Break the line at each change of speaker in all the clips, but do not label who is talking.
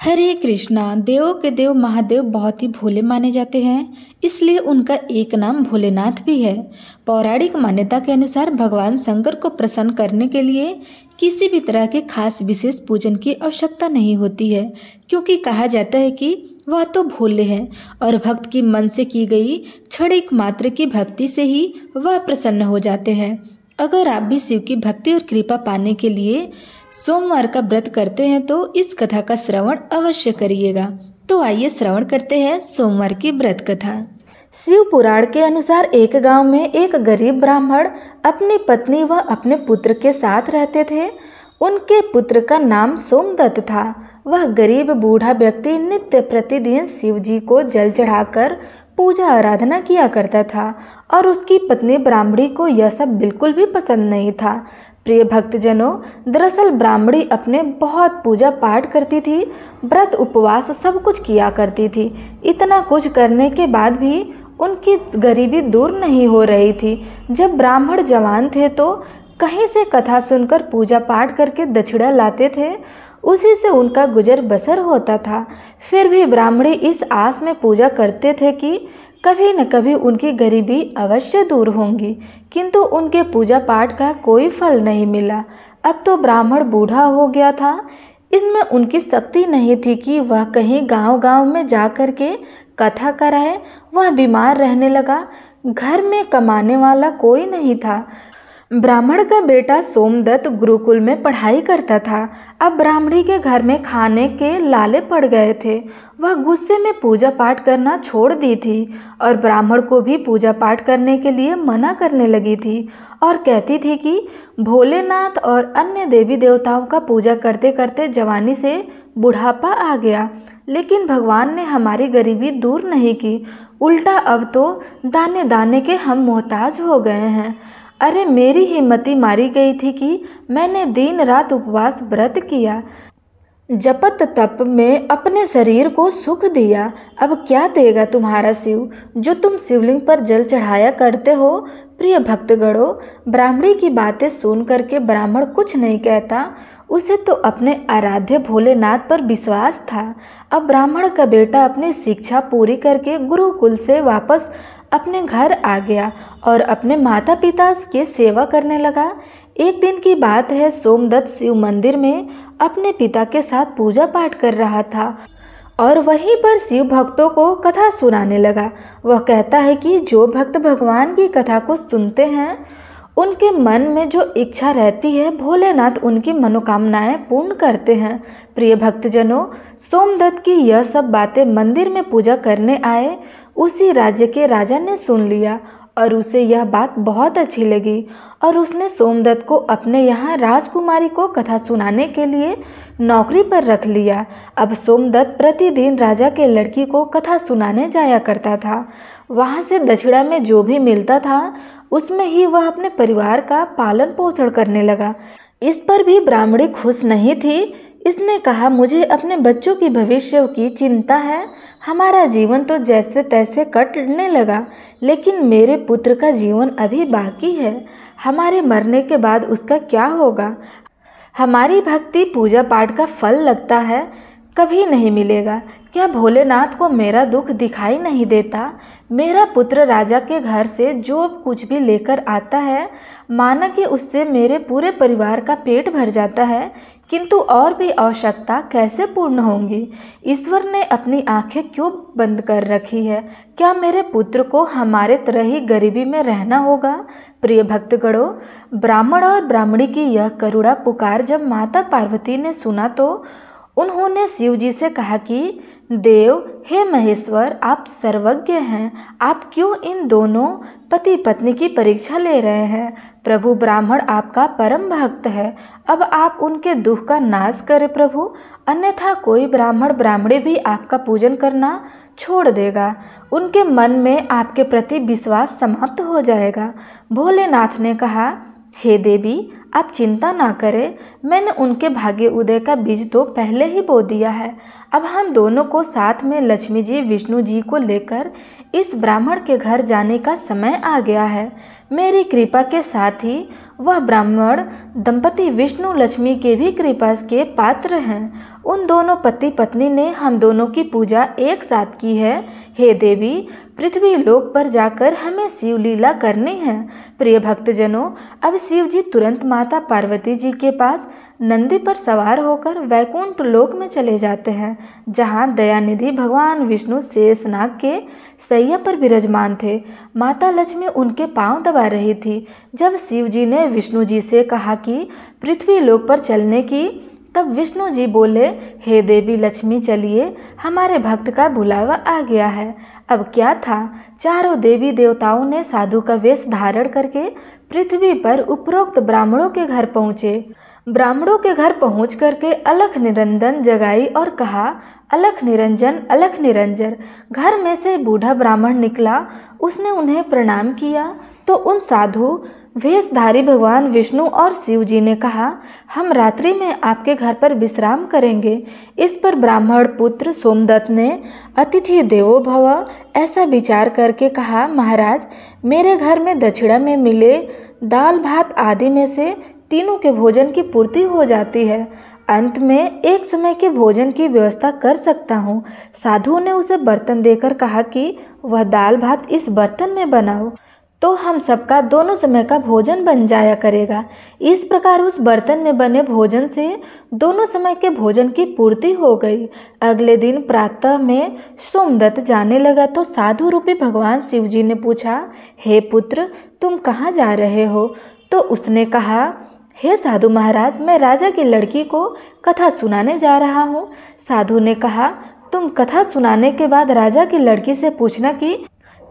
हरे कृष्णा। देवों के देव महादेव बहुत ही भोले माने जाते हैं, इसलिए उनका एक नाम भोलेनाथ भी है। पौराणिक मान्यता के अनुसार भगवान शंकर को प्रसन्न करने के लिए किसी भी तरह के खास विशेष पूजन की आवश्यकता नहीं होती है, क्योंकि कहा जाता है कि वह तो भोले हैं और भक्त की मन से की गई क्षणिक मात्र की भक्ति से ही वह प्रसन्न हो जाते हैं। अगर आप भी शिव की भक्ति और कृपा पाने के लिए सोमवार का व्रत करते हैं तो इस कथा का श्रवण अवश्य करिएगा। तो आइए श्रवण करते हैं सोमवार की व्रत कथा। शिव पुराण के अनुसार एक गांव में एक गरीब ब्राह्मण अपनी पत्नी व अपने पुत्र के साथ रहते थे। उनके पुत्र का नाम सोमदत्त था। वह गरीब बूढ़ा व्यक्ति नित्य प्रतिदिन शिव जी को जल चढ़ाकर पूजा आराधना किया करता था और उसकी पत्नी ब्राह्मणी को यह सब बिल्कुल भी पसंद नहीं था। प्रिय भक्तजनों, दरअसल ब्राह्मणी अपने बहुत पूजा पाठ करती थी, व्रत उपवास सब कुछ किया करती थी। इतना कुछ करने के बाद भी उनकी गरीबी दूर नहीं हो रही थी। जब ब्राह्मण जवान थे तो कहीं से कथा सुनकर पूजा पाठ करके दक्षिणा लाते थे, उसी से उनका गुजर बसर होता था। फिर भी ब्राह्मणी इस आस में पूजा करते थे कि कभी न कभी उनकी गरीबी अवश्य दूर होंगी, किंतु उनके पूजा पाठ का कोई फल नहीं मिला। अब तो ब्राह्मण बूढ़ा हो गया था, इसमें उनकी शक्ति नहीं थी कि वह कहीं गांव-गांव में जा कर के कथा कराए। वह बीमार रहने लगा, घर में कमाने वाला कोई नहीं था। ब्राह्मण का बेटा सोमदत्त गुरुकुल में पढ़ाई करता था। अब ब्राह्मणी के घर में खाने के लाले पड़ गए थे। वह गुस्से में पूजा पाठ करना छोड़ दी थी और ब्राह्मण को भी पूजा पाठ करने के लिए मना करने लगी थी और कहती थी कि भोलेनाथ और अन्य देवी देवताओं का पूजा करते करते जवानी से बुढ़ापा आ गया, लेकिन भगवान ने हमारी गरीबी दूर नहीं की, उल्टा अब तो दाने दाने के हम मोहताज हो गए हैं। अरे मेरी हिम्मती मारी गई थी कि मैंने दिन रात उपवास व्रत किया, जपत तप में अपने शरीर को सुख दिया। अब क्या देगा तुम्हारा शिव जो तुम शिवलिंग पर जल चढ़ाया करते हो। प्रिय भक्तगणों, ब्राह्मणी की बातें सुन करके ब्राह्मण कुछ नहीं कहता। उसे तो अपने आराध्य भोलेनाथ पर विश्वास था। अब ब्राह्मण का बेटा अपनी शिक्षा पूरी करके गुरुकुल से वापस अपने घर आ गया और अपने माता पिता की सेवा करने लगा। एक दिन की बात है, सोमदत्त शिव मंदिर में अपने पिता के साथ पूजा पाठ कर रहा था और वहीं पर शिव भक्तों को कथा सुनाने लगा। वह कहता है कि जो भक्त भगवान की कथा को सुनते हैं, उनके मन में जो इच्छा रहती है, भोलेनाथ उनकी मनोकामनाएं पूर्ण करते हैं। प्रिय भक्तजनों, सोमदत्त की यह सब बातें मंदिर में पूजा करने आए उसी राज्य के राजा ने सुन लिया और उसे यह बात बहुत अच्छी लगी और उसने सोमदत्त को अपने यहाँ राजकुमारी को कथा सुनाने के लिए नौकरी पर रख लिया। अब सोमदत्त प्रतिदिन राजा के लड़की को कथा सुनाने जाया करता था। वहाँ से दक्षिणा में जो भी मिलता था उसमें ही वह अपने परिवार का पालन पोषण करने लगा। इस पर भी ब्राह्मणी खुश नहीं थी। इसने कहा, मुझे अपने बच्चों की भविष्य की चिंता है। हमारा जीवन तो जैसे तैसे कटने लगा, लेकिन मेरे पुत्र का जीवन अभी बाकी है। हमारे मरने के बाद उसका क्या होगा। हमारी भक्ति पूजा पाठ का फल लगता है कभी नहीं मिलेगा। क्या भोलेनाथ को मेरा दुख दिखाई नहीं देता। मेरा पुत्र राजा के घर से जो कुछ भी लेकर आता है, माना कि उससे मेरे पूरे परिवार का पेट भर जाता है, किंतु और भी आवश्यकता कैसे पूर्ण होंगी। ईश्वर ने अपनी आंखें क्यों बंद कर रखी है। क्या मेरे पुत्र को हमारे तरह ही गरीबी में रहना होगा। प्रिय भक्तगणों, ब्राह्मण और ब्राह्मणी की यह करुणा पुकार जब माता पार्वती ने सुना तो उन्होंने शिव जी से कहा कि देव, हे महेश्वर, आप सर्वज्ञ हैं, आप क्यों इन दोनों पति पत्नी की परीक्षा ले रहे हैं। प्रभु, ब्राह्मण आपका परम भक्त है, अब आप उनके दुख का नाश करें प्रभु, अन्यथा कोई ब्राह्मण ब्राह्मणी भी आपका पूजन करना छोड़ देगा। उनके मन में आपके प्रति विश्वास समाप्त हो जाएगा। भोलेनाथ ने कहा, हे देवी, आप चिंता ना करें, मैंने उनके भाग्य उदय का बीज तो पहले ही बो दिया है। अब हम दोनों को साथ में लक्ष्मी जी विष्णु जी को लेकर इस ब्राह्मण के घर जाने का समय आ गया है। मेरी कृपा के साथ ही वह ब्राह्मण दंपति विष्णु लक्ष्मी के भी कृपा के पात्र हैं। उन दोनों पति पत्नी ने हम दोनों की पूजा एक साथ की है। हे देवी, पृथ्वी लोक पर जाकर हमें शिव लीला करनी है। प्रिय भक्तजनों, अब शिव जी तुरंत माता पार्वती जी के पास नंदी पर सवार होकर वैकुंठ लोक में चले जाते हैं, जहां दयानिधि भगवान विष्णु शेषनाग के सैया पर विराजमान थे। माता लक्ष्मी उनके पांव दबा रही थी। जब शिव जी ने विष्णु जी से कहा कि पृथ्वी लोक पर चलने की, तब विष्णु जी बोले, हे देवी लक्ष्मी, चलिए, हमारे भक्त का बुलावा आ गया है। अब क्या था, चारों देवी देवताओं ने साधु का वेश धारण करके पृथ्वी पर उपरोक्त ब्राह्मणों के घर पहुँचे। ब्राह्मणों के घर पहुँच करके अलख निरंजन जगाई और कहा, अलख निरंजन, अलख निरंजन। घर में से बूढ़ा ब्राह्मण निकला। उसने उन्हें प्रणाम किया तो उन साधु वेशधारी भगवान विष्णु और शिव जी ने कहा, हम रात्रि में आपके घर पर विश्राम करेंगे। इस पर ब्राह्मण पुत्र सोमदत्त ने अतिथि देवो भव ऐसा विचार करके कहा, महाराज, मेरे घर में दक्षिणा में मिले दाल भात आदि में से तीनों के भोजन की पूर्ति हो जाती है। अंत में एक समय के भोजन की व्यवस्था कर सकता हूँ। साधु ने उसे बर्तन देकर कहा कि वह दाल भात इस बर्तन में बनाओ, तो हम सबका दोनों समय का भोजन बन जाया करेगा। इस प्रकार उस बर्तन में बने भोजन से दोनों समय के भोजन की पूर्ति हो गई। अगले दिन प्रातः में सोमदत्त जाने लगा तो साधु रूपी भगवान शिव जी ने पूछा, हे पुत्र, तुम कहाँ जा रहे हो? तो उसने कहा, हे साधु महाराज, मैं राजा की लड़की को कथा सुनाने जा रहा हूँ। साधु ने कहा, तुम कथा सुनाने के बाद राजा की लड़की से पूछना कि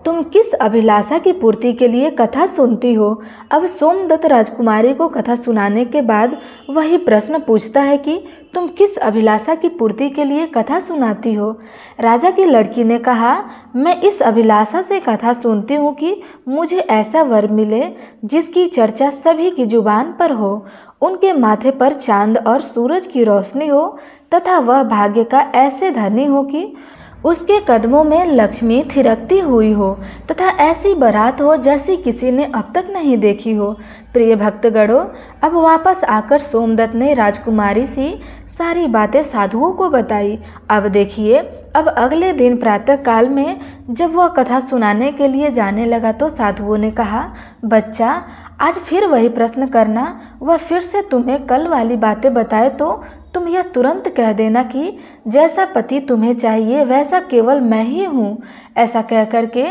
तुम किस अभिलाषा की पूर्ति के लिए कथा सुनती हो। अब सोमदत्त राजकुमारी को कथा सुनाने के बाद वही प्रश्न पूछता है कि तुम किस अभिलाषा की पूर्ति के लिए कथा सुनाती हो। राजा की लड़की ने कहा, मैं इस अभिलाषा से कथा सुनती हूँ कि मुझे ऐसा वर मिले जिसकी चर्चा सभी की जुबान पर हो, उनके माथे पर चांद और सूरज की रोशनी हो तथा वह भाग्य का ऐसे धनी हो कि उसके कदमों में लक्ष्मी थिरकती हुई हो तथा ऐसी बारात हो जैसी किसी ने अब तक नहीं देखी हो। प्रिय भक्तगणों, अब वापस आकर सोमदत्त ने राजकुमारी सी सारी बातें साधुओं को बताई। अब देखिए, अब अगले दिन प्रातः काल में जब वह कथा सुनाने के लिए जाने लगा तो साधुओं ने कहा, बच्चा, आज फिर वही प्रश्न करना। वह फिर से तुम्हें कल वाली बातें बताए तो तुम यह तुरंत कह देना कि जैसा पति तुम्हें चाहिए वैसा केवल मैं ही हूँ। ऐसा कह करके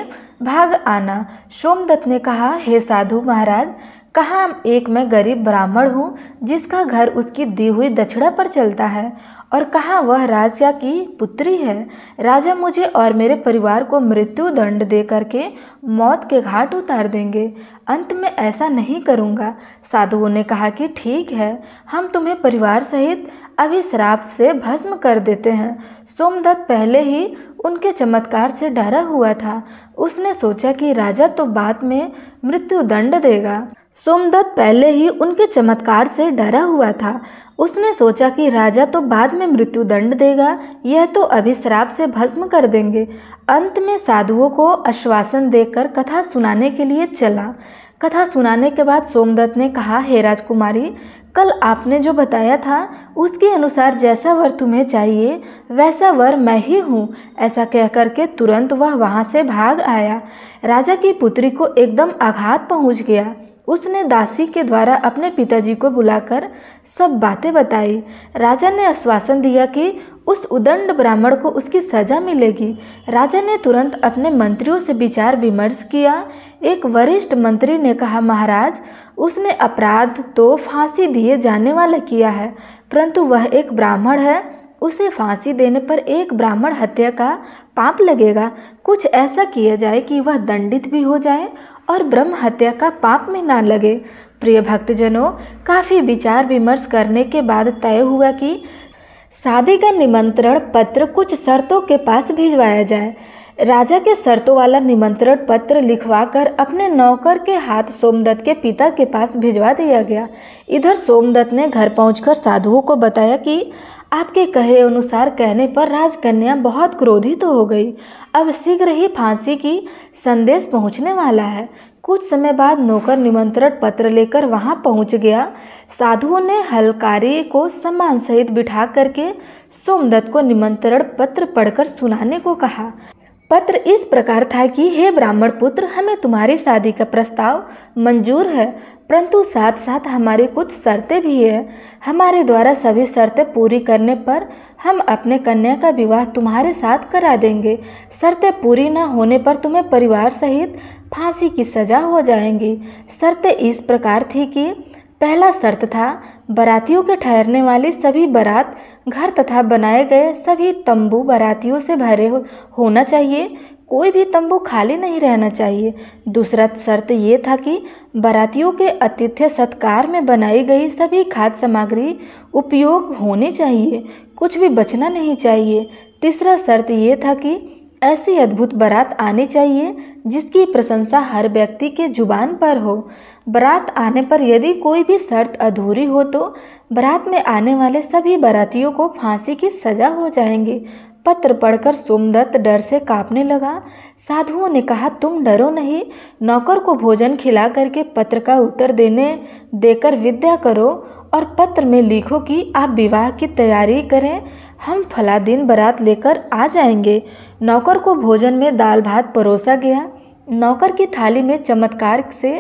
भाग आना। सोमदत्त ने कहा, हे साधु महाराज, कहाँ एक मैं गरीब ब्राह्मण हूँ जिसका घर उसकी दी हुई दक्षिणा पर चलता है, और कहाँ वह राजा की पुत्री है। राजा मुझे और मेरे परिवार को मृत्यु दंड दे करके मौत के घाट उतार देंगे। अंत में ऐसा नहीं करूँगा। साधुओं ने कहा कि ठीक है, हम तुम्हें परिवार सहित अभी श्राप से भस्म कर देते हैं। सोमदत्त पहले ही उनके चमत्कार से डरा हुआ था। उसने सोचा कि राजा तो बाद में मृत्यु दंड देगा। सोमदत्त पहले ही उनके चमत्कार से डरा हुआ था। उसने सोचा कि राजा तो बाद में मृत्यु दंड देगा, यह तो अभी श्राप से भस्म कर देंगे। अंत में साधुओं को आश्वासन देकर कथा सुनाने के लिए चला। कथा सुनाने के बाद सोमदत्त ने कहा, हे राजकुमारी, कल आपने जो बताया था उसके अनुसार जैसा वर तुम्हें चाहिए वैसा वर मैं ही हूँ। ऐसा कह करके तुरंत वह वहाँ से भाग आया। राजा की पुत्री को एकदम आघात पहुँच गया। उसने दासी के द्वारा अपने पिताजी को बुलाकर सब बातें बताई। राजा ने आश्वासन दिया कि उस उदंड ब्राह्मण को उसकी सजा मिलेगी। राजा ने तुरंत अपने मंत्रियों से विचार विमर्श किया। एक वरिष्ठ मंत्री ने कहा, महाराज, उसने अपराध तो फांसी दिए जाने वाला किया है, परंतु वह एक ब्राह्मण है। उसे फांसी देने पर एक ब्राह्मण हत्या का पाप लगेगा। कुछ ऐसा किया जाए कि वह दंडित भी हो जाए और ब्रह्म हत्या का पाप में ना लगे। प्रिय भक्तजनों, काफ़ी विचार विमर्श करने के बाद तय हुआ कि शादी का निमंत्रण पत्र कुछ शर्तों के पास भिजवाया जाए। राजा के शर्तों वाला निमंत्रण पत्र लिखवाकर अपने नौकर के हाथ सोमदत्त के पिता के पास भिजवा दिया गया। इधर सोमदत्त ने घर पहुंचकर साधुओं को बताया कि आपके कहे अनुसार कहने पर राजकन्या बहुत क्रोधित हो गई। अब शीघ्र ही फांसी की संदेश पहुंचने वाला है। कुछ समय बाद नौकर निमंत्रण पत्र लेकर वहां पहुंच गया। साधुओं ने हलकारी को सम्मान सहित बिठा करके सोमदत्त को निमंत्रण पत्र पढ़कर सुनाने को कहा। पत्र इस प्रकार था कि हे ब्राह्मण पुत्र, हमें तुम्हारी शादी का प्रस्ताव मंजूर है, परंतु साथ साथ हमारी कुछ शर्तें भी है। हमारे द्वारा सभी शर्तें पूरी करने पर हम अपने कन्या का विवाह तुम्हारे साथ करा देंगे। शर्तें पूरी न होने पर तुम्हें परिवार सहित फांसी की सजा हो जाएगी। शर्तें इस प्रकार थी कि पहला शर्त था, बारातियों के ठहरने वाली सभी बारात घर तथा बनाए गए सभी तंबू बारातियों से भरे होना चाहिए, कोई भी तंबू खाली नहीं रहना चाहिए। दूसरा शर्त ये था कि बारातियों के आतिथ्य सत्कार में बनाई गई सभी खाद्य सामग्री उपयोग होनी चाहिए, कुछ भी बचना नहीं चाहिए। तीसरा शर्त ये था कि ऐसी अद्भुत बारात आनी चाहिए जिसकी प्रशंसा हर व्यक्ति के जुबान पर हो। बारात आने पर यदि कोई भी शर्त अधूरी हो तो बारात में आने वाले सभी बारातियों को फांसी की सजा हो जाएंगी। पत्र पढ़कर सोमदत्त डर से कांपने लगा। साधुओं ने कहा, तुम डरो नहीं, नौकर को भोजन खिला करके पत्र का उत्तर देकर विद्या करो और पत्र में लिखो कि आप विवाह की तैयारी करें, हम फला दिन बारात लेकर आ जाएंगे। नौकर को भोजन में दाल भात परोसा गया। नौकर की थाली में चमत्कार से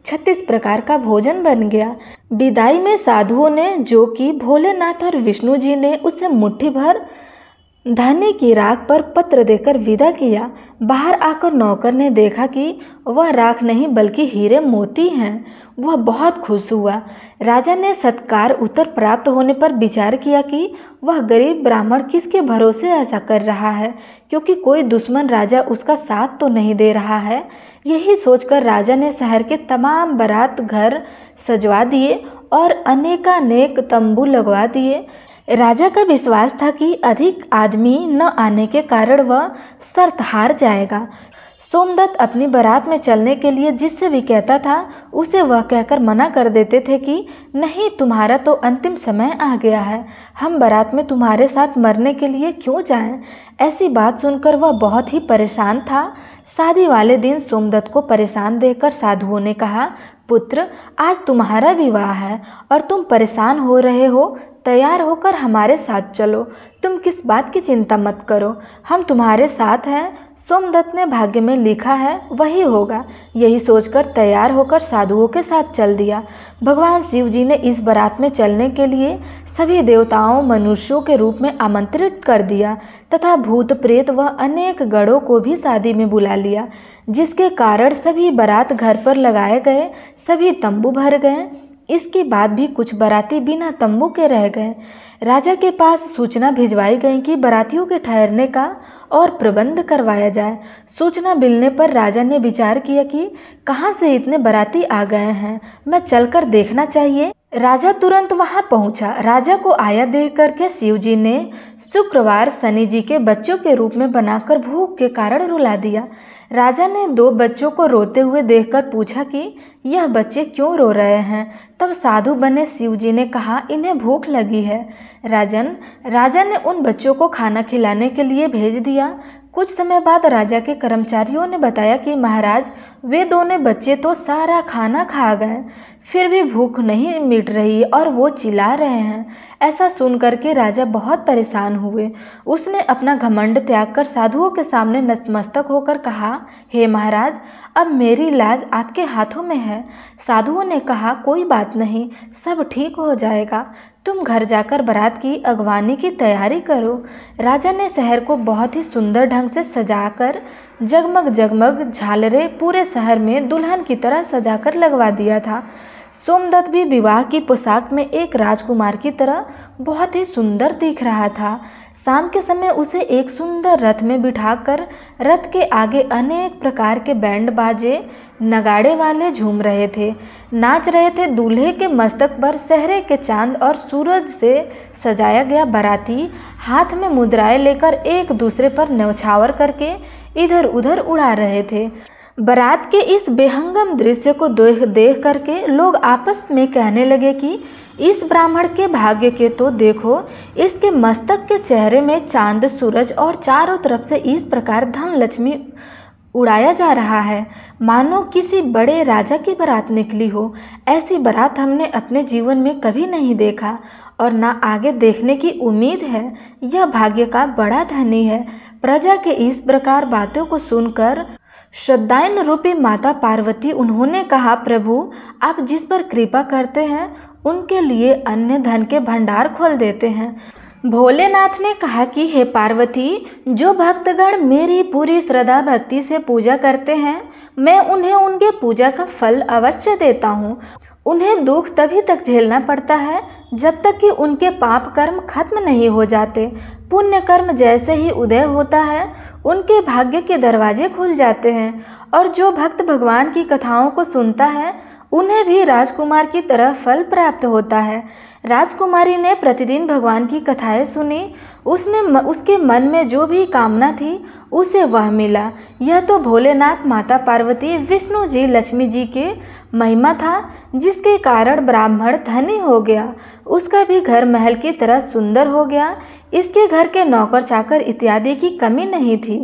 36 प्रकार का भोजन बन गया। विदाई में साधुओं ने, जो कि भोलेनाथ और विष्णु जी ने, उसे मुट्ठी भर धान्य की राख पर पत्र देकर विदा किया। बाहर आकर नौकर ने देखा कि वह राख नहीं बल्कि हीरे मोती हैं। वह बहुत खुश हुआ। राजा ने सत्कार उत्तर प्राप्त होने पर विचार किया कि वह गरीब ब्राह्मण किसके भरोसे ऐसा कर रहा है, क्योंकि कोई दुश्मन राजा उसका साथ तो नहीं दे रहा है। यही सोचकर राजा ने शहर के तमाम बारात घर सजवा दिए और अनेकानेक तंबू लगवा दिए। राजा का विश्वास था कि अधिक आदमी न आने के कारण वह शर्त हार जाएगा। सोमदत्त अपनी बारात में चलने के लिए जिससे भी कहता था उसे वह कहकर मना कर देते थे कि नहीं, तुम्हारा तो अंतिम समय आ गया है, हम बारात में तुम्हारे साथ मरने के लिए क्यों जाएं। ऐसी बात सुनकर वह बहुत ही परेशान था। शादी वाले दिन सोमदत्त को परेशान देखकर साधुओं ने कहा, पुत्र, आज तुम्हारा विवाह है और तुम परेशान हो रहे हो, तैयार होकर हमारे साथ चलो, तुम किस बात की चिंता मत करो, हम तुम्हारे साथ हैं। सोमदत्त ने भाग्य में लिखा है वही होगा। यही सोचकर तैयार होकर साधुओं के साथ चल दिया। भगवान शिव जी ने इस बारात में चलने के लिए सभी देवताओं मनुष्यों के रूप में आमंत्रित कर दिया तथा भूत प्रेत व अनेक गणों को भी शादी में बुला लिया, जिसके कारण सभी बारात घर पर लगाए गए सभी तंबू भर गए। इसके बाद भी कुछ बाराती बिना तंबू के रह गए। राजा के पास सूचना भिजवाई गई कि बारातियों के ठहरने का और प्रबंध करवाया जाए। सूचना मिलने पर राजा ने विचार किया कि कहाँ से इतने बाराती आ गए हैं, मैं चलकर देखना चाहिए। राजा तुरंत वहां पहुंचा। राजा को आया देख करके शिव जी ने शुक्रवार शनि जी के बच्चों के रूप में बनाकर भूख के कारण रुला दिया। राजा ने 2 बच्चों को रोते हुए देखकर पूछा कि यह बच्चे क्यों रो रहे हैं। तब साधु बने शिव जी ने कहा, इन्हें भूख लगी है। राजा ने उन बच्चों को खाना खिलाने के लिए भेज दिया। कुछ समय बाद राजा के कर्मचारियों ने बताया कि महाराज, वे दोनों बच्चे तो सारा खाना खा गए, फिर भी भूख नहीं मिट रही और वो चिल्ला रहे हैं। ऐसा सुनकर के राजा बहुत परेशान हुए। उसने अपना घमंड त्याग कर साधुओं के सामने नतमस्तक होकर कहा, हे महाराज, अब मेरी लाज आपके हाथों में है। साधुओं ने कहा, कोई बात नहीं, सब ठीक हो जाएगा, तुम घर जाकर बारात की अगवानी की तैयारी करो। राजा ने शहर को बहुत ही सुंदर ढंग से सजाकर जगमग जगमग झालरें पूरे शहर में दुल्हन की तरह सजाकर लगवा दिया था। सोमदत्त भी विवाह की पोशाक में एक राजकुमार की तरह बहुत ही सुंदर दिख रहा था। शाम के समय उसे एक सुंदर रथ में बिठाकर रथ के आगे अनेक प्रकार के बैंड बाजे नगाड़े वाले झूम रहे थे, नाच रहे थे। दूल्हे के मस्तक पर सहरे के चांद और सूरज से सजाया गया बाराती हाथ में मुद्राएं लेकर एक दूसरे पर न्यौछावर करके इधर उधर उड़ा रहे थे। बारात के इस बेहंगम दृश्य को देख करके लोग आपस में कहने लगे कि इस ब्राह्मण के भाग्य के तो देखो, इसके मस्तक के चेहरे में चांद सूरज और चारों तरफ से इस प्रकार धन लक्ष्मी उड़ाया जा रहा है, मानो किसी बड़े राजा की बारात निकली हो। ऐसी बारात हमने अपने जीवन में कभी नहीं देखा और ना आगे देखने की उम्मीद है। यह भाग्य का बड़ा धनी है। प्रजा के इस प्रकार बातों को सुनकर श्रद्धायन रूपी माता पार्वती उन्होंने कहा, प्रभु आप जिस पर कृपा करते हैं उनके लिए अन्य धन के भंडार खोल देते हैं। भोलेनाथ ने कहा कि हे पार्वती, जो भक्तगण मेरी पूरी श्रद्धा भक्ति से पूजा करते हैं, मैं उन्हें उनके पूजा का फल अवश्य देता हूँ। उन्हें दुख तभी तक झेलना पड़ता है जब तक कि उनके पाप कर्म खत्म नहीं हो जाते। पुण्य कर्म जैसे ही उदय होता है, उनके भाग्य के दरवाजे खुल जाते हैं और जो भक्त भगवान की कथाओं को सुनता है उन्हें भी राजकुमार की तरह फल प्राप्त होता है। राजकुमारी ने प्रतिदिन भगवान की कथाएं सुनी। उसके मन में जो भी कामना थी उसे वह मिला। यह तो भोलेनाथ, माता पार्वती, विष्णु जी, लक्ष्मी जी के महिमा था, जिसके कारण ब्राह्मण धनी हो गया। उसका भी घर महल की तरह सुंदर हो गया। इसके घर के नौकर चाकर इत्यादि की कमी नहीं थी।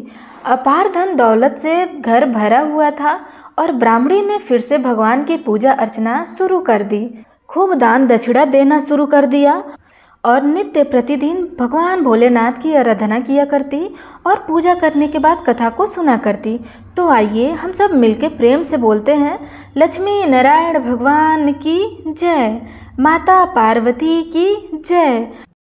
अपार धन दौलत से घर भरा हुआ था और ब्राह्मणी ने फिर से भगवान की पूजा अर्चना शुरू कर दी। खूब दान दक्षिणा देना शुरू कर दिया और नित्य प्रतिदिन भगवान भोलेनाथ की आराधना किया करती और पूजा करने के बाद कथा को सुना करती। तो आइए हम सब मिलकर प्रेम से बोलते हैं, लक्ष्मी नारायण भगवान की जय, माता पार्वती की जय।